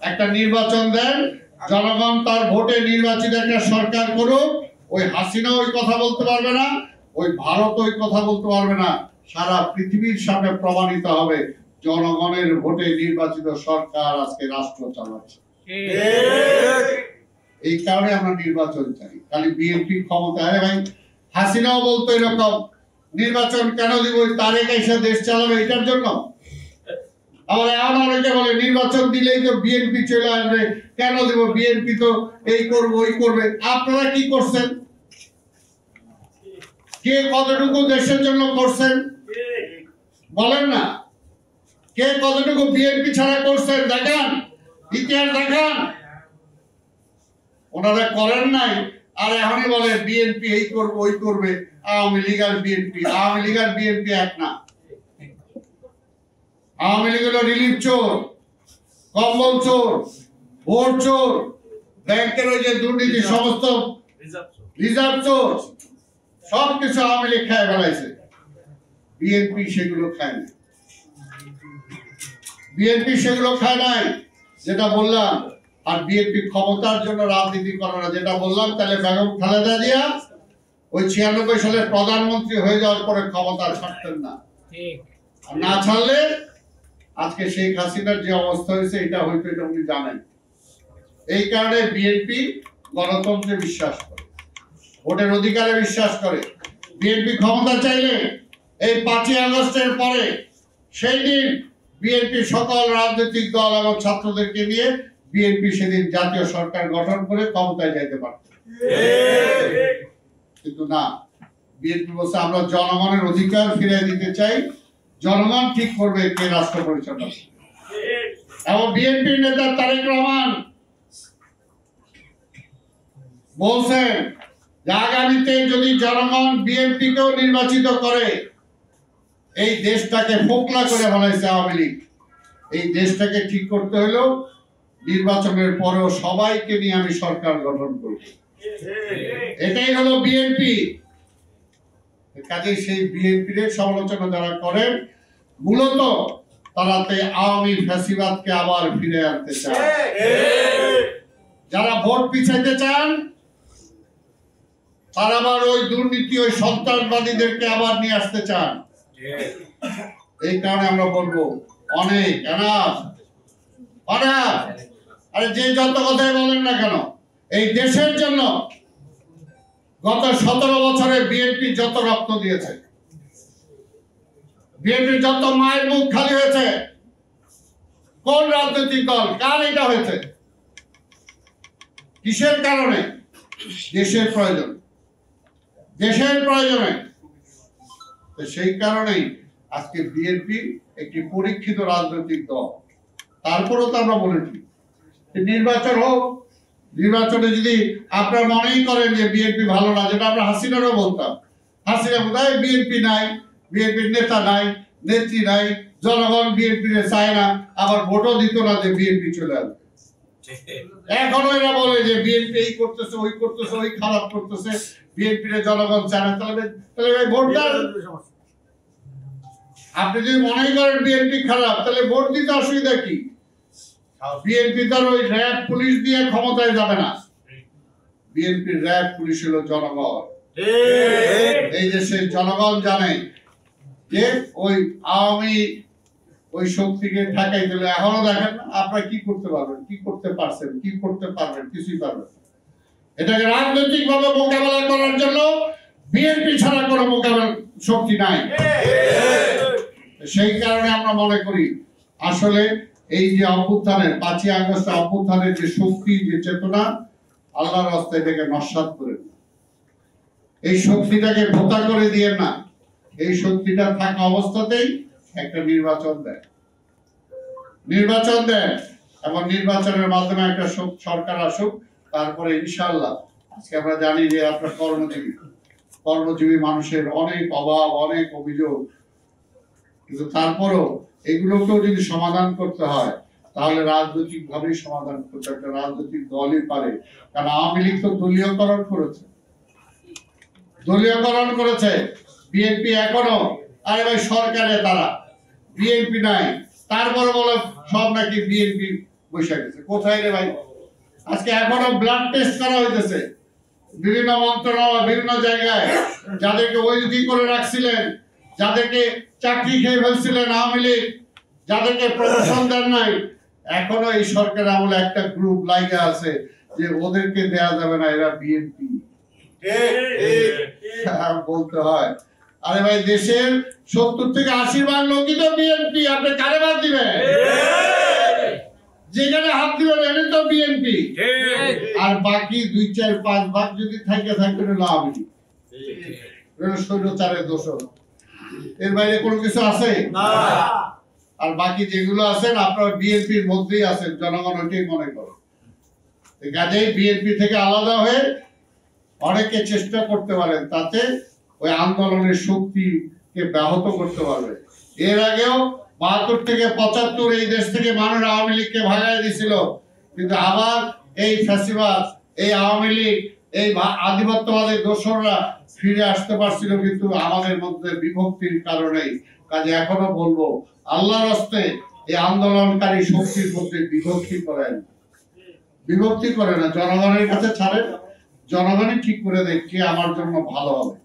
একটা নির্বাচন দেন, জনগণ তার ভোটে নির্বাচিত একটা সরকার করুক। ওই হাসিনা ওই কথা বলতে পারবে না, ওই ভারত ওই কথা বলতে পারবে না। সারা পৃথিবীর সামনে প্রমাণিত হবে জনগণের ভোটে নির্বাচিত সরকার আজকে রাষ্ট্র চালাচ্ছে। এই কারণে আমরা নির্বাচন চাই। খালি বিএনপি ক্ষমতায়, ভাই হাসিনাও বলতো এরকম, নির্বাচন কেন দিব, তারেক এসে দেশ চালাবে এটার জন্য। আবার এমন অনেকে বলে নির্বাচন দিলেই তো বিএনপি চলে আসবে, কেন দিব, বিএনপি তো এই করবে ওই করবে। আপনারা কি করছেন? কে কতটুকু দেশের জন্য করছেন বলেন না? কে কতটুকু বিএনপি ছাড়া করছেন দেখান, ইতিহাস দেখান। ওনারা করেন নাই, আর এখনই বলে বিএনপি এই করবে ওই করবে। আওয়ামী লীগ আর বিএনপি, আওয়ামী লীগ আর বিএনপি এক না। আওয়ামী লীগ হলো রিলিফ চোর, কম্বল চোর, ভোট চোর, ব্যাংকের ওই যে দুর্নীতি, সমস্ত রিজার্ভ চোর, সবকিছু আওয়ামী লীগ খায় ফেলাইছে। বিএনপি সেগুলো খায় না, বিএনপি সেগুলো খায় নাই, যেটা বললাম। আর বিএনপি ক্ষমতার জন্য রাজনীতি করে না, যেটা বললাম। তাহলে বেগম খালেদা জিয়া ওই 96 সালে প্রধানমন্ত্রী হয়ে যাওয়ার পরে ক্ষমতা ছাড়তেন না, আর না ছাড়লে আজকে শেখ হাসিনার যে অবস্থা হয়েছে এটা হয়তো, এটা উনি জানেন। এই কারণে বিএনপি গণতন্ত্রে বিশ্বাস করে, ভোটের অধিকারে বিশ্বাস করে। বিএনপি ক্ষমতা চাইলে এই 5ই আগস্টের পরে সেই দিন বিএনপি সকল রাজনৈতিক দল এবং ছাত্রদেরকে নিয়ে বিএনপি সেদিন জাতীয় সরকার গঠন করে ক্ষমতায় যাইতে পারত। কিন্তু না, বিএনপি বলছে আমরা জনগণের অধিকার ফিরিয়ে দিতে চাই, জনগণ ঠিক করবে কে রাষ্ট্র পরিচালনা। এবং বিএনপির নেতা তারেক রহমান বলছেন যে আগামীতে যদি জনগণ বিএনপিকেও নির্বাচিত করে, এই দেশটাকে ফোকলা করে ফেলাইছে আওয়ামী লীগ। এই দেশটাকে ঠিক করতে হলো নির্বাচনের পরেও সবাইকে নিয়ে আমি সরকার গঠন করব। এটাই হলো বিএনপি। কাজে সেই বিএনপির সমালোচনা যারা করেন, মূলত তারাতে আওয়ামী ফ্যাসিবাদকে আবার ফিরে আনতে চায়। যারা ভোট পিছাইতে চান তারা আবার ওই দুর্নীতি, ওই সন্ত্রাসবাদীদেরকে আবার নিয়ে আসতে চান। এই কারণে আমরা বলবো অনেক এনাফ। আরে যে যত কথাই বলেন না কেন, এই দেশের জন্য গত 17 বছরে বিএনপি যত রক্ত দিয়েছে, বিএনপি যত মায়ের মুখ খালি হয়েছে, কোন রাজনৈতিক দল, কার এটা হয়েছে? কিসের কারণে? দেশের প্রয়োজন, দেশের প্রয়োজনে। সেই কারণেই আজকে বিএনপি একটি পরীক্ষিত রাজনৈতিক দল। তারপরেও তো আমরা বলেছি নির্বাচন হোক, নির্বাচনে যদি আপনারা মনেই করেন যে বিএনপি ভালো না, যেটা আমরা হাসিনারও বলতাম, হাসিনা বোধহয় বিএনপি নাই, বিএনপির নেতা নাই, নেত্রী নাই, জনগণ বিএনপি চায় না, আবার ভোটও দিত না যে বিএনপি চলে আসবে। এখনো এরা বলে যে বিএনপি এই করতেছে ওই করতেছে, ওই খারাপ করতেছে, বিএনপি জনগণ চায় না। তাহলে ভাই ভোট দেন। আপনি যদি মনে করেন বিএনপি খারাপ, তাহলে ভোট দিতে অসুবিধা কি? বিএনপি তার ওই র্যাব পুলিশ দিয়ে ক্ষমতায় যাবে না। বিএনপির র্যাব পুলিশ হলো জনগণ। এই দেশের জনগণ জানে যে ওই আওয়ামী ওই শক্তিকে ঠেকাই দিলে, এখনো দেখেন আপনারা কি করতে পারবেন, কি করতে পারছেন, কি করতে পারবেন, কিছুই পারবেন। এটাকে রাজনৈতিক ভাবে মোকাবেলা করার জন্য বিএনপি ছাড়া কোনো মোকাবেলা শক্তি নাই। সেই কারণে আমরা মনে করি আসলে এই যে অভ্যুত্থানের 5ই আগস্ট অভ্যুত্থানের যে শক্তি, যে চেতনা, আল্লাহর রাস্তায় এটাকে নস্যাৎ করেন না, এই শক্তিটাকে ভোতা করে দিয়ে না, এই শক্তিটা থাকা অবস্থাতেই একটা নির্বাচন দেন, নির্বাচন দেন এবং নির্বাচনের মাধ্যমে একটা সরকার আসুক। তারপরে ইনশাআল্লাহ, আজকে আমরা জানি যে আপনার কর্মজীবী মানুষের অনেক অভাব, অনেক অভিযোগ, কিন্তু তারপরেও এগুলোকেও যদি সমাধান করতে হয় তাহলে রাজনৈতিক ভাবেই সমাধান করতে, একটা রাজনৈতিক দলই পারে। কারণ আওয়ামী লীগ তো দলীয়করণ করেছে, দলীয়করণ করেছে। বিএনপি এখনো, আরে ভাই সরকারে তারা, বিএনপি নাই, তারপরে বলে সব নাকি বিএনপি বসে গেছে। কোথায় রে ভাই? আজকে এখনো ব্লাড টেস্ট করা হইতেছে বিভিন্ন মন্ত্রণালয়, বিভিন্ন জায়গায়। যাদেরকে ওএসডি করে রাখছিলেন, যাদেরকে চাকরি খেয়ে ফেলছিলেন আওয়ামী লীগ, যাদেরকে প্রমোশন দেন নাই, এখনো এই সরকার আমলে একটা গ্রুপ লাইগা আছে যে ওদেরকে দেয়া যাবে না, এরা বিএনপি। বলতে হয়, আরে ভাই দেশের 70 থেকে 80% লোকই তো বিএনপি। আপনি কারে বাদ দিবেন? যেখানে হাত দিবেন এনে তো বিএনপি। আর বাকি 2-4-5 যদি থাকে আওয়ামী লীগ, স্বৈরাচারের দোষ। এর বাইরে কোনো কিছু আছে না। আর বাকি যেগুলো আছেন আপনারা বিএনপির মধ্যেই আছেন, জনগণ ওইটাই মনে করে। কাজেই বিএনপি থেকে আলাদা হয়ে অনেকে চেষ্টা করতে পারেন, তাতে ওই আন্দোলনের শক্তিকে ব্যাহত করতে পারবে। এর আগেও 72 থেকে 75 এই দেশ থেকে মানুষ আওয়ামী লীগকে ভাগায় দিছিল, কিন্তু আবার এই ফ্যাসিবাদ, এই আওয়ামী লীগ, এই আধিপত্যবাদের দোসররা ফিরে আসতে পারছিল, কিন্তু আমাদের মধ্যে বিভক্তির কারণেই। কাজে এখনো বলবো, আল্লাহর রাস্তে এই আন্দোলনকারী শক্তির মধ্যে বিভক্তি করে না, জনগণের কাছে ছাড়েন। জনগণই ঠিক করে দেখ কে আমার জন্য ভালো হবে।